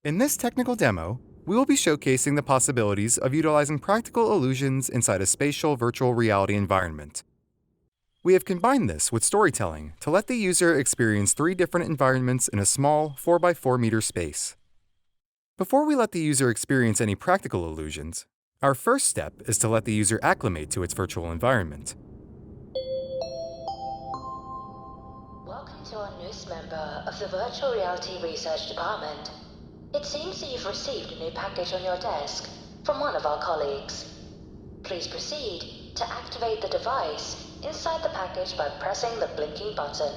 In this technical demo, we will be showcasing the possibilities of utilizing practical illusions inside a spatial virtual reality environment. We have combined this with storytelling to let the user experience 3 different environments in a small 4x4 meter space. Before we let the user experience any practical illusions, our first step is to let the user acclimate to its virtual environment. Welcome to our newest member of the Virtual Reality Research Department. It seems that you've received a new package on your desk from one of our colleagues. Please proceed to activate the device inside the package by pressing the blinking button.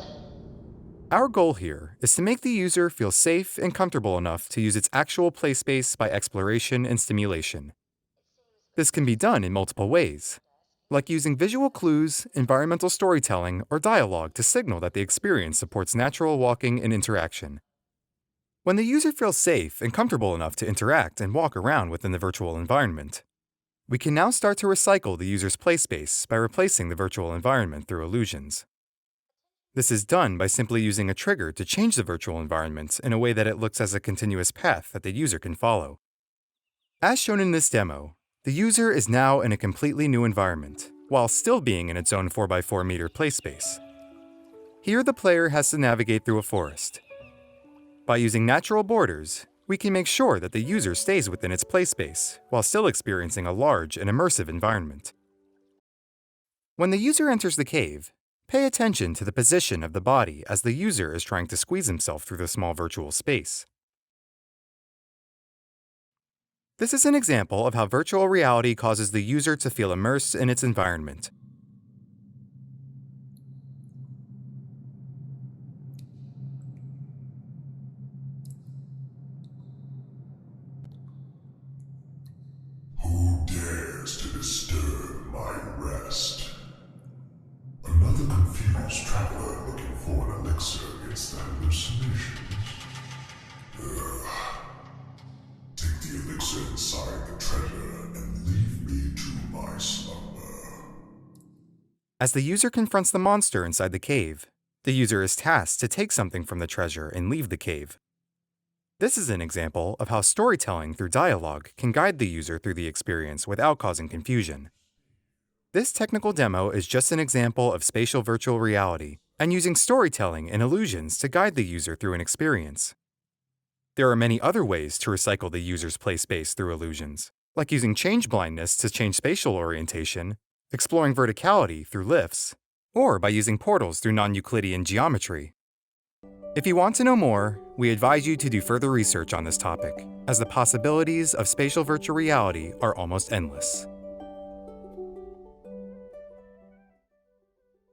Our goal here is to make the user feel safe and comfortable enough to use its actual play space by exploration and stimulation. This can be done in multiple ways, like using visual clues, environmental storytelling, or dialogue to signal that the experience supports natural walking and interaction. When the user feels safe and comfortable enough to interact and walk around within the virtual environment, we can now start to recycle the user's play space by replacing the virtual environment through illusions. This is done by simply using a trigger to change the virtual environment in a way that it looks as a continuous path that the user can follow. As shown in this demo, the user is now in a completely new environment, while still being in its own 4x4 meter play space. Here the player has to navigate through a forest. By using natural borders, we can make sure that the user stays within its play space while still experiencing a large and immersive environment. When the user enters the cave, pay attention to the position of the body as the user is trying to squeeze himself through the small virtual space. This is an example of how virtual reality causes the user to feel immersed in its environment. Who dares to disturb my rest? Another confused traveler looking for an elixir against the hallucinations. Take the elixir inside the treasure and leave me to my slumber. As the user confronts the monster inside the cave, the user is tasked to take something from the treasure and leave the cave. This is an example of how storytelling through dialogue can guide the user through the experience without causing confusion. This technical demo is just an example of spatial virtual reality and using storytelling and illusions to guide the user through an experience. There are many other ways to recycle the user's play space through illusions, like using change blindness to change spatial orientation, exploring verticality through lifts, or by using portals through non-Euclidean geometry. If you want to know more, we advise you to do further research on this topic, as the possibilities of spatial virtual reality are almost endless.